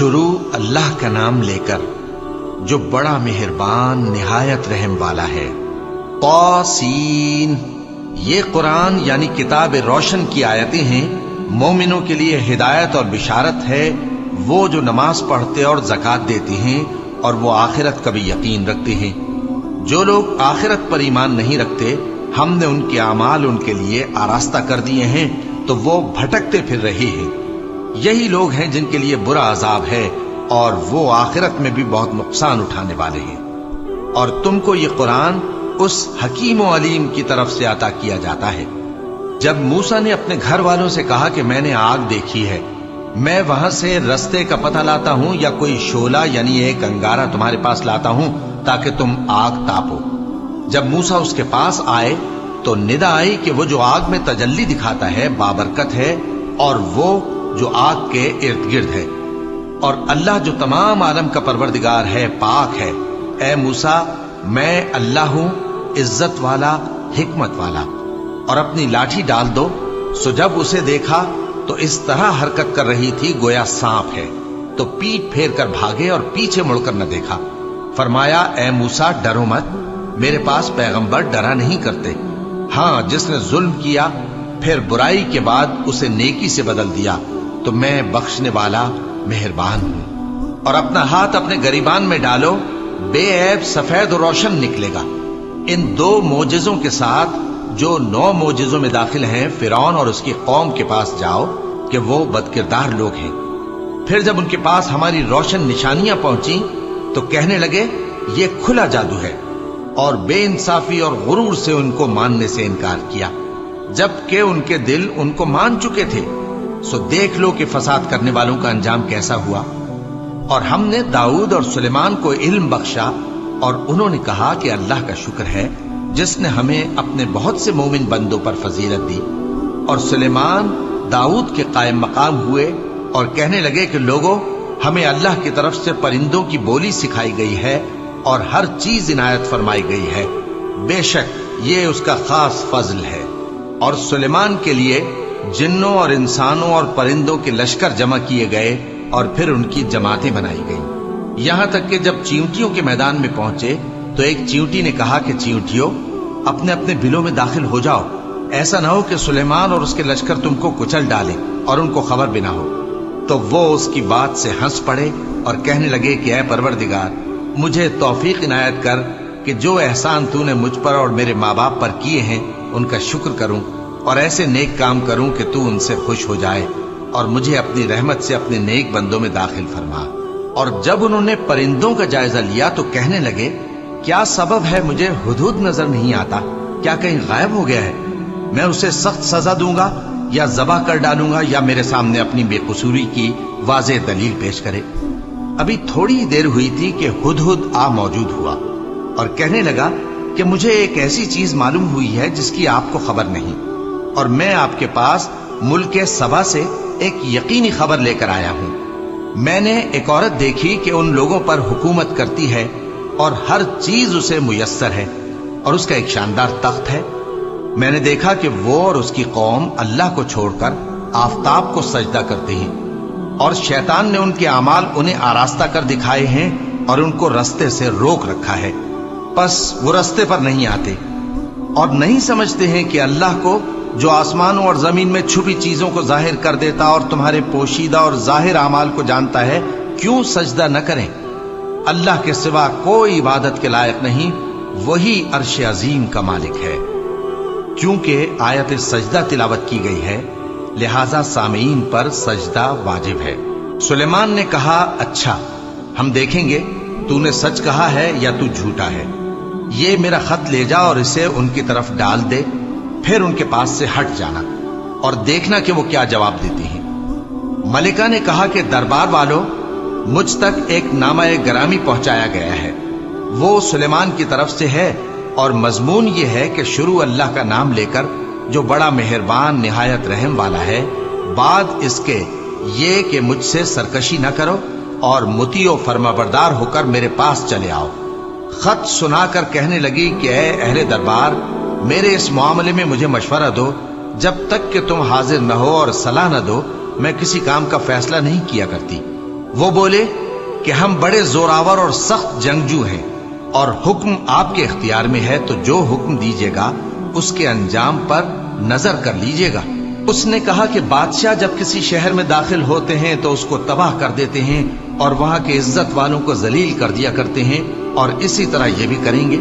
شروع اللہ کا نام لے کر جو بڑا مہربان نہایت رحم والا ہے۔ طاسین، یہ قرآن یعنی کتاب روشن کی آیتیں ہیں، مومنوں کے لیے ہدایت اور بشارت ہے، وہ جو نماز پڑھتے اور زکوٰۃ دیتے ہیں اور وہ آخرت کا بھی یقین رکھتے ہیں۔ جو لوگ آخرت پر ایمان نہیں رکھتے، ہم نے ان کے اعمال ان کے لیے آراستہ کر دیے ہیں تو وہ بھٹکتے پھر رہے ہیں۔ یہی لوگ ہیں جن کے لیے برا عذاب ہے اور وہ آخرت میں بھی بہت نقصان اٹھانے والے ہیں۔ اور تم کو یہ قرآن اس حکیم و علیم کی طرف سے عطا کیا جاتا ہے۔ جب موسیٰ نے اپنے گھر والوں سے کہا کہ میں نے آگ دیکھی ہے، میں وہاں سے رستے کا پتہ لاتا ہوں یا کوئی شعلہ یعنی ایک انگارہ تمہارے پاس لاتا ہوں تاکہ تم آگ تاپو۔ جب موسیٰ اس کے پاس آئے تو ندا آئی کہ وہ جو آگ میں تجلی دکھاتا ہے بابرکت ہے، اور وہ جو آگ کے ارد گرد ہے، اور اللہ جو تمام عالم کا پروردگار ہے پاک ہے۔ اے موسیٰ، میں اللہ ہوں، عزت والا، حکمت والا، اور اپنی لاٹھی ڈال دو۔ سو جب اسے دیکھا تو اس طرح حرکت کر رہی تھی گویا سانپ ہے، تو پیٹ پھیر کر بھاگے اور پیچھے مڑ کر نہ دیکھا۔ فرمایا، اے موسیٰ ڈرو مت، میرے پاس پیغمبر ڈرا نہیں کرتے۔ ہاں، جس نے ظلم کیا پھر برائی کے بعد اسے نیکی سے بدل دیا تو میں بخشنے والا مہربان ہوں۔ اور اپنا ہاتھ اپنے گریبان میں ڈالو، بے عیب سفید و روشن نکلے گا۔ ان 2 معجزوں کے ساتھ جو 9 معجزوں میں داخل ہیں فرعون اور اس کی قوم کے پاس جاؤ کہ وہ بدکردار لوگ ہیں۔ پھر جب ان کے پاس ہماری روشن نشانیاں پہنچی تو کہنے لگے یہ کھلا جادو ہے، اور بے انصافی اور غرور سے ان کو ماننے سے انکار کیا، جبکہ ان کے دل ان کو مان چکے تھے۔ سو دیکھ لو کہ فساد کرنے والوں کا انجام کیسا ہوا۔ اور ہم نے داؤد اور سلیمان کو علم بخشا، اور انہوں نے کہا کہ اللہ کا شکر ہے جس نے ہمیں اپنے بہت سے مومن بندوں پر فضیلت دی۔ اور سلیمان داؤد کے قائم مقام ہوئے اور کہنے لگے کہ لوگوں، ہمیں اللہ کی طرف سے پرندوں کی بولی سکھائی گئی ہے اور ہر چیز عنایت فرمائی گئی ہے، بے شک یہ اس کا خاص فضل ہے۔ اور سلیمان کے لیے جنوں اور انسانوں اور پرندوں کے لشکر جمع کیے گئے اور پھر ان کی جماعتیں بنائی گئیں، یہاں تک کہ جب چیونٹیوں کے میدان میں پہنچے تو ایک چیونٹی نے کہا کہ چیونٹیوں، اپنے اپنے بلوں میں داخل ہو جاؤ، ایسا نہ ہو کہ سلیمان اور اس کے لشکر تم کو کچل ڈالے اور ان کو خبر بھی نہ ہو۔ تو وہ اس کی بات سے ہنس پڑے اور کہنے لگے کہ اے پروردگار، مجھے توفیق عنایت کر کہ جو احسان تو نے مجھ پر اور میرے ماں باپ پر کیے ہیں ان کا شکر کروں، اور ایسے نیک کام کروں کہ تو ان سے خوش ہو جائے، اور مجھے اپنی رحمت سے اپنے نیک بندوں میں داخل فرما۔ اور جب انہوں نے پرندوں کا جائزہ لیا تو کہنے لگے کیا سبب ہے مجھے ہدہد نظر نہیں آتا؟ کیا کہیں غائب ہو گیا ہے؟ میں اسے سخت سزا دوں گا یا ذبح کر ڈالوں گا یا میرے سامنے اپنی بے قصوری کی واضح دلیل پیش کرے۔ ابھی تھوڑی ہی دیر ہوئی تھی کہ ہدہد آ موجود ہوا اور کہنے لگا کہ مجھے ایک ایسی چیز معلوم ہوئی ہے جس کی آپ کو خبر نہیں، اور میں آپ کے پاس ملک سبا سے ایک یقینی خبر لے کر آیا ہوں۔ میں نے ایک عورت دیکھی کہ ان لوگوں پر حکومت کرتی ہے اور ہر چیز اسے میسر ہے، اور اس کا ایک شاندار تخت ہے۔ میں نے دیکھا کہ وہ اور اس کی قوم اللہ کو چھوڑ کر آفتاب کو سجدہ کرتے ہیں، اور شیطان نے ان کے اعمال انہیں آراستہ کر دکھائے ہیں اور ان کو رستے سے روک رکھا ہے، پس وہ رستے پر نہیں آتے، اور نہیں سمجھتے ہیں کہ اللہ کو جو آسمانوں اور زمین میں چھپی چیزوں کو ظاہر کر دیتا اور تمہارے پوشیدہ اور ظاہر اعمال کو جانتا ہے، کیوں سجدہ نہ کریں؟ اللہ کے سوا کوئی عبادت کے لائق نہیں، وہی عرش عظیم کا مالک ہے۔ کیونکہ آیت سجدہ تلاوت کی گئی ہے لہذا سامعین پر سجدہ واجب ہے۔ سلیمان نے کہا اچھا، ہم دیکھیں گے تو نے سچ کہا ہے یا تو جھوٹا ہے۔ یہ میرا خط لے جا اور اسے ان کی طرف ڈال دے، پھر ان کے پاس سے ہٹ جانا اور دیکھنا کہ وہ کیا جواب دیتی ہیں۔ ملکہ نے کہا کہ دربار والو، مجھ تک ایک نامہ گرامی پہنچایا گیا ہے، وہ سلیمان کی طرف سے ہے، اور مضمون یہ ہے کہ شروع اللہ کا نام لے کر جو بڑا مہربان نہایت رحم والا ہے، بعد اس کے یہ کہ مجھ سے سرکشی نہ کرو اور مطیع و فرما بردار ہو کر میرے پاس چلے آؤ۔ خط سنا کر کہنے لگی کہ اے اہل دربار، میرے اس معاملے میں مجھے مشورہ دو، جب تک کہ تم حاضر نہ ہو اور صلاح نہ دو میں کسی کام کا فیصلہ نہیں کیا کرتی۔ وہ بولے کہ ہم بڑے زوراور اور سخت جنگجو ہیں اور حکم آپ کے اختیار میں ہے، تو جو حکم دیجیے گا اس کے انجام پر نظر کر لیجیے گا۔ اس نے کہا کہ بادشاہ جب کسی شہر میں داخل ہوتے ہیں تو اس کو تباہ کر دیتے ہیں اور وہاں کے عزت والوں کو ذلیل کر دیا کرتے ہیں، اور اسی طرح یہ بھی کریں گے۔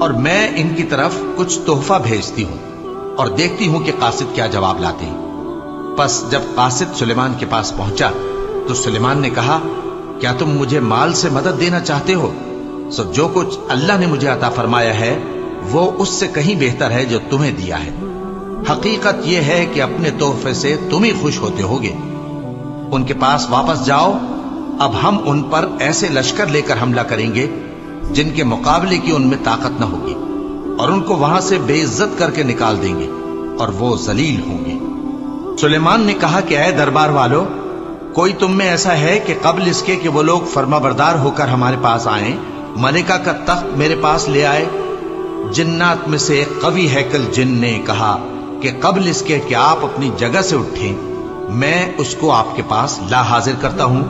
اور میں ان کی طرف کچھ تحفہ بھیجتی ہوں اور دیکھتی ہوں کہ قاصد کیا جواب لاتے ہیں۔ پس جب قاصد سلیمان کے پاس پہنچا تو سلیمان نے کہا، کیا تم مجھے مال سے مدد دینا چاہتے ہو؟ سو جو کچھ اللہ نے مجھے عطا فرمایا ہے وہ اس سے کہیں بہتر ہے جو تمہیں دیا ہے۔ حقیقت یہ ہے کہ اپنے تحفے سے تم ہی خوش ہوتے ہوگے۔ ان کے پاس واپس جاؤ، اب ہم ان پر ایسے لشکر لے کر حملہ کریں گے جن کے مقابلے کی ان میں طاقت نہ ہوگی، اور ان کو وہاں سے بے عزت کر کے نکال دیں گے اور وہ ذلیل ہوں گے۔ سلیمان نے کہا کہ اے دربار والو، کوئی تم میں ایسا ہے کہ قبل اس کے کہ وہ لوگ فرما بردار ہو کر ہمارے پاس آئیں، ملکہ کا تخت میرے پاس لے آئے؟ جنات میں سے ایک قوی ہیکل جن نے کہا کہ قبل اس کے کہ آپ اپنی جگہ سے اٹھیں میں اس کو آپ کے پاس لا حاضر کرتا ہوں،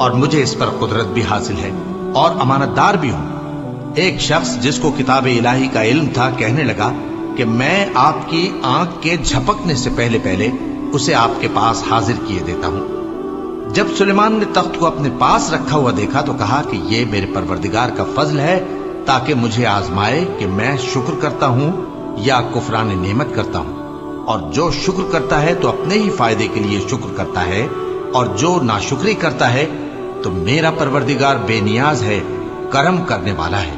اور مجھے اس پر قدرت بھی حاصل ہے اور امانت دار بھی ہوں۔ ایک شخص جس کو کتاب الہی کا علم تھا کہنے لگا کہ میں آپ کی آنکھ کے جھپکنے سے پہلے پہلے اسے آپ کے پاس حاضر کیے دیتا ہوں۔ جب سلیمان نے تخت کو اپنے پاس رکھا ہوا دیکھا تو کہا کہ یہ میرے پروردگار کا فضل ہے تاکہ مجھے آزمائے کہ میں شکر کرتا ہوں یا کفران نعمت کرتا ہوں، اور جو شکر کرتا ہے تو اپنے ہی فائدے کے لیے شکر کرتا ہے، اور جو ناشکری کرتا ہے تو میرا پروردگار بے نیاز ہے، کرم کرنے والا ہے۔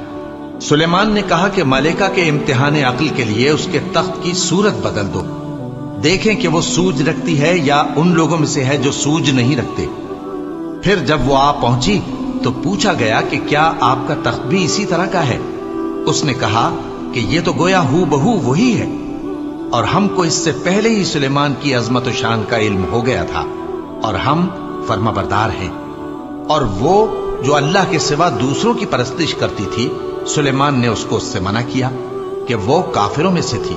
سلیمان نے کہا کہ ملکہ کے امتحان عقل کے لیے اس کے تخت کی صورت بدل دو، دیکھیں کہ وہ سوج رکھتی ہے یا ان لوگوں میں سے ہے جو سوج نہیں رکھتے۔ پھر جب وہ آ پہنچی تو پوچھا گیا کہ کیا آپ کا تخت بھی اسی طرح کا ہے؟ اس نے کہا کہ یہ تو گویا ہو بہو وہی ہے، اور ہم کو اس سے پہلے ہی سلیمان کی عظمت و شان کا علم ہو گیا تھا، اور ہم فرما بردار ہیں۔ اور وہ جو اللہ کے سوا دوسروں کی پرستش کرتی تھی، سلیمان نے اس کو اس سے منع کیا کہ وہ کافروں میں سے تھی۔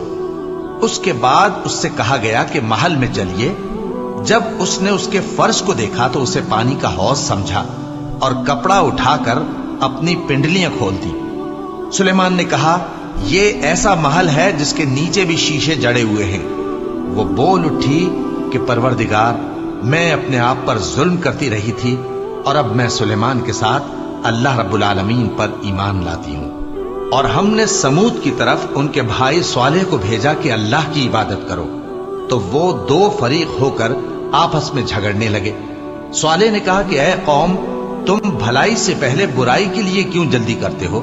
اس کے بعد اس سے کہا گیا کہ محل میں چلیے۔ جب اس نے اس کے فرش کو دیکھا تو اسے پانی کا حوض سمجھا اور کپڑا اٹھا کر اپنی پنڈلیاں کھول دی۔ سلیمان نے کہا، یہ ایسا محل ہے جس کے نیچے بھی شیشے جڑے ہوئے ہیں۔ وہ بول اٹھی کہ پروردگار، میں اپنے آپ پر ظلم کرتی رہی تھی، اور اب میں سلیمان کے ساتھ اللہ رب العالمین پر ایمان لاتی ہوں۔ اور ہم نے سمود کی طرف ان کے بھائی صالح کو بھیجا کہ اللہ کی عبادت کرو، تو وہ دو فریق ہو کر آپس میں جھگڑنے لگے۔ صالح نے کہا کہ اے قوم، تم بھلائی سے پہلے برائی کے لیے کیوں جلدی کرتے ہو،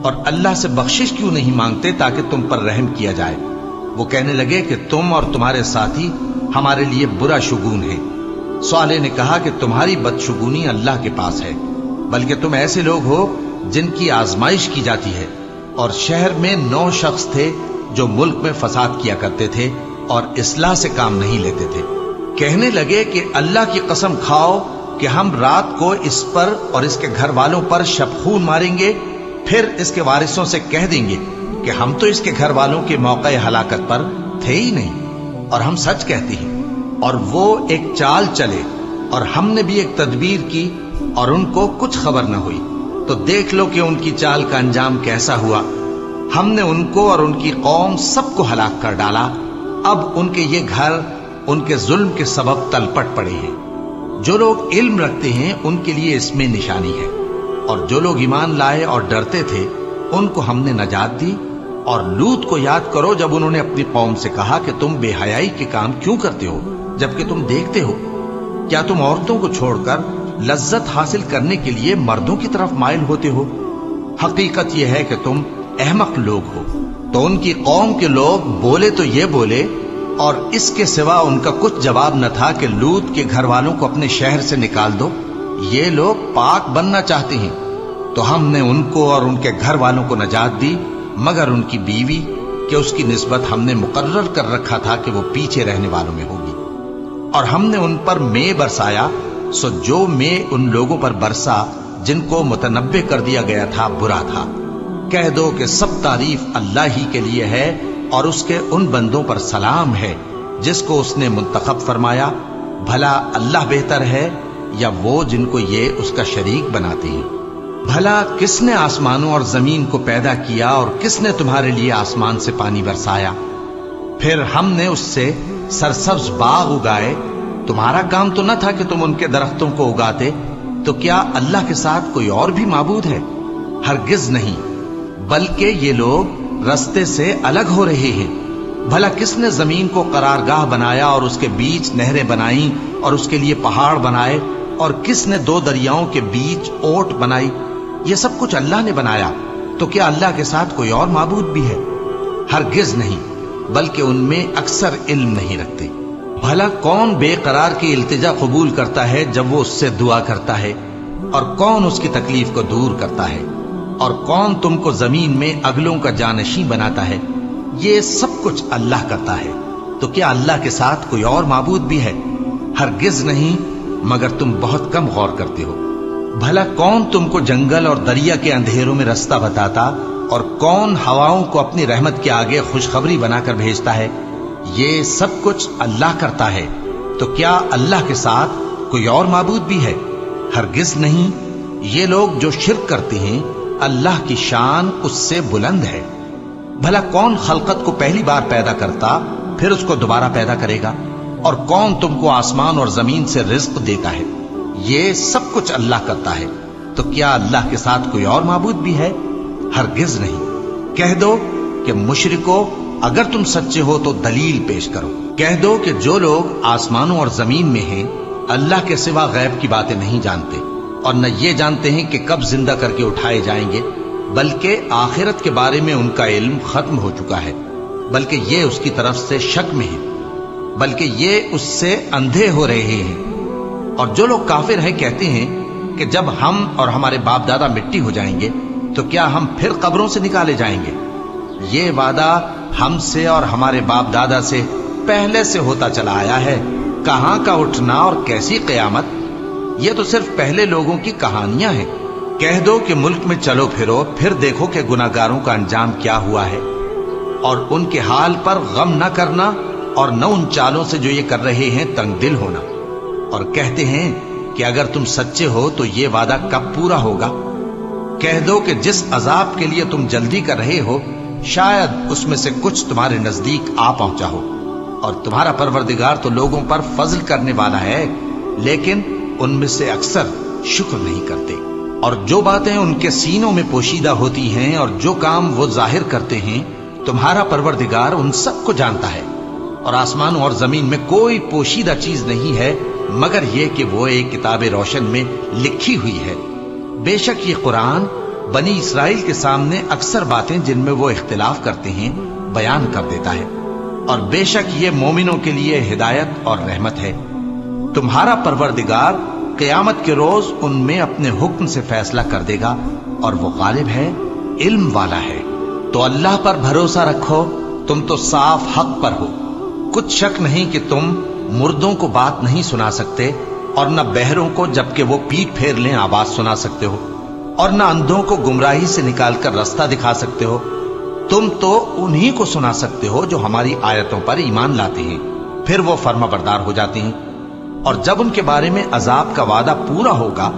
اور اللہ سے بخشش کیوں نہیں مانگتے تاکہ تم پر رحم کیا جائے؟ وہ کہنے لگے کہ تم اور تمہارے ساتھی ہمارے لیے برا شگون ہیں۔ صالح نے کہا کہ تمہاری بدشگونی اللہ کے پاس ہے، بلکہ تم ایسے لوگ ہو جن کی آزمائش کی جاتی ہے۔ اور شہر میں 9 شخص تھے جو ملک میں فساد کیا کرتے تھے اور اصلاح سے کام نہیں لیتے تھے۔ کہنے لگے کہ اللہ کی قسم کھاؤ کہ ہم رات کو اس پر اور اس کے گھر والوں پر شبخون ماریں گے، پھر اس کے وارثوں سے کہہ دیں گے کہ ہم تو اس کے گھر والوں کے موقع ہلاکت پر تھے ہی نہیں، اور ہم سچ کہتے ہیں۔ اور وہ ایک چال چلے، اور ہم نے بھی ایک تدبیر کی، اور ان کو کچھ خبر نہ ہوئی۔ تو دیکھ لو کہ ان کی چال کا انجام کیسا ہوا۔ ہم نے ان کو اور ان کی قوم سب کو ہلاک کر ڈالا۔ اب ان کے یہ گھر ان کے ظلم کے سبب تلپٹ پڑے ہیں۔ جو لوگ علم رکھتے ہیں ان کے لیے اس میں نشانی ہے، اور جو لوگ ایمان لائے اور ڈرتے تھے ان کو ہم نے نجات دی۔ اور لوط کو یاد کرو جب انہوں نے اپنی قوم سے کہا کہ تم بے حیائی کے کام کیوں کرتے ہو جبکہ تم دیکھتے ہو؟ کیا تم عورتوں کو چھوڑ کر لذت حاصل کرنے کے لیے مردوں کی طرف مائل ہوتے ہو؟ حقیقت یہ ہے کہ تم احمق لوگ ہو۔ تو ان کی قوم کے لوگ بولے تو یہ بولے، اور اس کے سوا ان کا کچھ جواب نہ تھا کہ لوط کے گھر والوں کو اپنے شہر سے نکال دو، یہ لوگ پاک بننا چاہتے ہیں۔ تو ہم نے ان کو اور ان کے گھر والوں کو نجات دی، مگر ان کی بیوی کہ اس کی نسبت ہم نے مقرر کر رکھا تھا کہ وہ پیچھے رہنے والوں میں ہوگی۔ اور ہم نے ان پر مے برسایا، سو جو مے ان لوگوں پر برسا جن کو متنبع کر دیا گیا تھا برا تھا۔ کہہ دو کہ سب تعریف اللہ ہی کے لیے ہے، اور اس کے ان بندوں پر سلام ہے جس کو اس نے منتخب فرمایا۔ بھلا اللہ بہتر ہے یا وہ جن کو یہ اس کا شریک بناتے ہیں؟ بھلا کس نے آسمانوں اور زمین کو پیدا کیا اور کس نے تمہارے لیے آسمان سے پانی برسایا؟ پھر ہم نے اس سے سرسبز باغ اگائے، تمہارا کام تو نہ تھا کہ تم ان کے درختوں کو اگاتے؟ تو کیا اللہ کے ساتھ کوئی اور بھی معبود ہے؟ ہرگز نہیں، بلکہ یہ لوگ رستے سے الگ ہو رہے ہیں۔ بھلا کس نے زمین کو قرارگاہ بنایا اور اس کے بیچ نہریں بنائیں اور اس کے لیے پہاڑ بنائے، اور کس نے دو دریاؤں کے بیچ اوٹ بنائی؟ یہ سب کچھ اللہ نے بنایا، تو کیا اللہ کے ساتھ کوئی اور معبود بھی ہے؟ ہرگز نہیں، بلکہ ان میں اکثر علم نہیں رکھتے۔ بھلا کون بے قرار کی التجا قبول کرتا ہے جب وہ اس سے دعا کرتا ہے، اور کون اس کی تکلیف کو دور کرتا ہے، اور کون تم کو زمین میں اگلوں کا جانشین بناتا ہے؟ یہ سب کچھ اللہ کرتا ہے، تو کیا اللہ کے ساتھ کوئی اور معبود بھی ہے؟ ہرگز نہیں، مگر تم بہت کم غور کرتے ہو۔ بھلا کون تم کو جنگل اور دریا کے اندھیروں میں رستہ بتاتا، اور کون ہواؤں کو اپنی رحمت کے آگے خوشخبری بنا کر بھیجتا ہے؟ یہ سب کچھ اللہ کرتا ہے، تو کیا اللہ کے ساتھ کوئی اور معبود بھی ہے؟ ہرگز نہیں۔ یہ لوگ جو شرک کرتے ہیں، اللہ کی شان اس سے بلند ہے۔ بھلا کون خلقت کو پہلی بار پیدا کرتا پھر اس کو دوبارہ پیدا کرے گا؟ اور کون تم کو آسمان اور زمین سے رزق دیتا ہے؟ یہ سب کچھ اللہ کرتا ہے، تو کیا اللہ کے ساتھ کوئی اور معبود بھی ہے؟ ہرگز نہیں۔ کہہ دو کہ مشرکو، اگر تم سچے ہو تو دلیل پیش کرو۔ کہہ دو کہ جو لوگ آسمانوں اور زمین میں ہیں اللہ کے سوا غیب کی باتیں نہیں جانتے، اور نہ یہ جانتے ہیں کہ کب زندہ کر کے اٹھائے جائیں گے، بلکہ آخرت کے بارے میں ان کا علم ختم ہو چکا ہے، بلکہ یہ اس کی طرف سے شک میں ہے، بلکہ یہ اس سے اندھے ہو رہے ہیں۔ اور جو لوگ کافر ہیں کہتے ہیں کہ جب ہم اور ہمارے باپ دادا مٹی ہو جائیں گے تو کیا ہم پھر قبروں سے نکالے جائیں گے؟ یہ وعدہ ہم سے اور ہمارے باپ دادا سے پہلے سے ہوتا چلا آیا ہے، کہاں کا اٹھنا اور کیسی قیامت؟ یہ تو صرف پہلے لوگوں کی کہانیاں ہیں۔ کہہ دو کہ ملک میں چلو پھرو، پھر دیکھو کہ گناہگاروں کا انجام کیا ہوا ہے، اور ان کے حال پر غم نہ کرنا، اور نہ ان چالوں سے جو یہ کر رہے ہیں تنگ دل ہونا۔ اور کہتے ہیں کہ اگر تم سچے ہو تو یہ وعدہ کب پورا ہوگا؟ کہہ دو کہ جس عذاب کے لیے تم جلدی کر رہے ہو، شاید اس میں سے کچھ تمہارے نزدیک آ پہنچا ہو، اور تمہارا پروردگار تو لوگوں پر فضل کرنے والا ہے، لیکن ان میں سے اکثر شکر نہیں کرتے۔ اور جو باتیں ان کے سینوں میں پوشیدہ ہوتی ہیں اور جو کام وہ ظاہر کرتے ہیں، تمہارا پروردگار ان سب کو جانتا ہے۔ اور آسمانوں اور زمین میں کوئی پوشیدہ چیز نہیں ہے مگر یہ کہ وہ ایک کتاب روشن میں لکھی ہوئی ہے۔ بے شک یہ قرآن بنی اسرائیل کے سامنے اکثر باتیں جن میں وہ اختلاف کرتے ہیں بیان کر دیتا ہے، اور بے شک یہ مومنوں کے لیے ہدایت اور رحمت ہے۔ تمہارا پروردگار قیامت کے روز ان میں اپنے حکم سے فیصلہ کر دے گا، اور وہ غالب ہے، علم والا ہے۔ تو اللہ پر بھروسہ رکھو، تم تو صاف حق پر ہو۔ کچھ شک نہیں کہ تم مردوں کو بات نہیں سنا سکتے، اور نہ بہروں کو جبکہ وہ پیٹ پھیر لیں آواز سنا سکتے ہو، اور نہ اندھوں کو گمراہی سے نکال کر رستہ دکھا سکتے ہو۔ تم تو انہی کو سنا سکتے ہو جو ہماری آیتوں پر ایمان لاتے ہیں، پھر وہ فرما بردار ہو جاتے ہیں۔ اور جب ان کے بارے میں عذاب کا وعدہ پورا ہوگا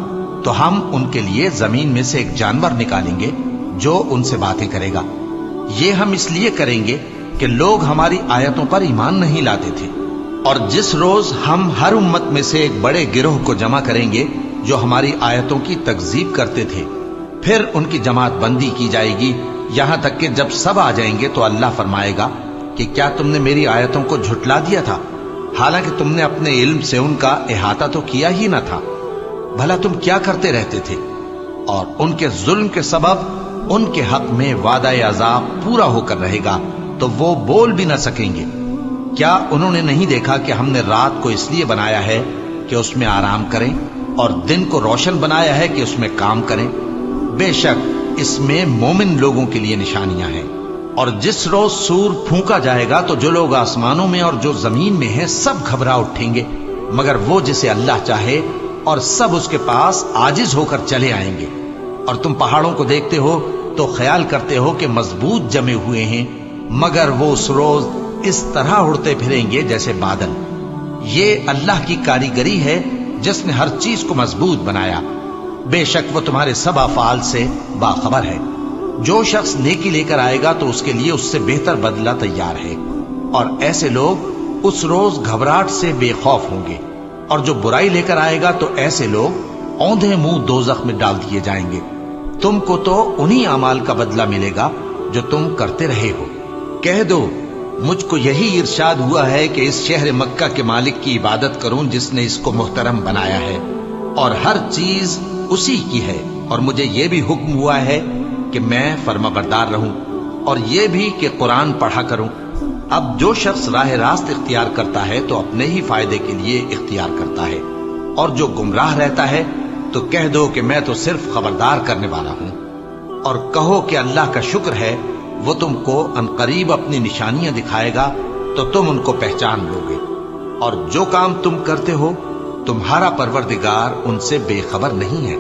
تو ہم ان کے لیے زمین میں سے ایک جانور نکالیں گے جو ان سے باتیں کرے گا۔ یہ ہم اس لیے کریں گے کہ لوگ ہماری آیتوں پر ایمان نہیں لاتے تھے۔ اور جس روز ہم ہر امت میں سے ایک بڑے گروہ کو جمع کریں گے جو ہماری آیتوں کی تکذیب کرتے تھے، پھر ان کی جماعت بندی کی جائے گی، یہاں تک کہ جب سب آ جائیں گے تو اللہ فرمائے گا کہ کیا تم نے میری آیتوں کو جھٹلا دیا تھا، حالانکہ تم نے اپنے علم سے ان کا احاطہ تو کیا ہی نہ تھا؟ بھلا تم کیا کرتے رہتے تھے؟ اور ان کے ظلم کے سبب ان کے حق میں وعدہ عذاب پورا ہو کر رہے گا تو وہ بول بھی نہ سکیں گے۔ کیا انہوں نے نہیں دیکھا کہ ہم نے رات کو اس لیے بنایا ہے کہ اس میں آرام کریں، اور دن کو روشن بنایا ہے کہ اس میں کام کریں؟ بے شک اس میں مومن لوگوں کے لیے نشانیاں ہیں۔ اور جس روز سور پھونکا جائے گا تو جو لوگ آسمانوں میں اور جو زمین میں ہیں سب گھبرا اٹھیں گے، مگر وہ جسے اللہ چاہے، اور سب اس کے پاس عاجز ہو کر چلے آئیں گے۔ اور تم پہاڑوں کو دیکھتے ہو تو خیال کرتے ہو کہ مضبوط جمے ہوئے ہیں، مگر وہ اس روز اس طرح اڑتے پھریں گے جیسے بادل۔ یہ اللہ کی کاریگری ہے جس نے ہر چیز کو مضبوط بنایا، بے شک وہ تمہارے سب افعال سے باخبر ہے۔ جو شخص نیکی لے کر آئے گا تو اس کے لیے اس سے بہتر بدلہ تیار ہے، اور ایسے لوگ اس روز گھبراہٹ سے بے خوف ہوں گے، اور جو برائی لے کر آئے گا تو ایسے لوگ اوندھے منہ دوزخ میں ڈال دیے جائیں گے۔ تم کو تو انہی اعمال کا بدلہ ملے گا جو تم کرتے رہے ہو۔ کہہ دو مجھ کو یہی ارشاد ہوا ہے کہ اس شہر مکہ کے مالک کی عبادت کروں جس نے اس کو محترم بنایا ہے، اور ہر چیز اسی کی ہے، اور مجھے یہ بھی حکم ہوا ہے کہ میں فرما بردار رہوں، اور یہ بھی کہ قرآن پڑھا کروں۔ اب جو شخص راہ راست اختیار کرتا ہے تو اپنے ہی فائدے کے لیے اختیار کرتا ہے، اور جو گمراہ رہتا ہے تو کہہ دو کہ میں تو صرف خبردار کرنے والا ہوں۔ اور کہو کہ اللہ کا شکر ہے وہ تم کو عنقریب اپنی نشانیاں دکھائے گا تو تم ان کو پہچان لو گے، اور جو کام تم کرتے ہو تمہارا پروردگار ان سے بے خبر نہیں ہے۔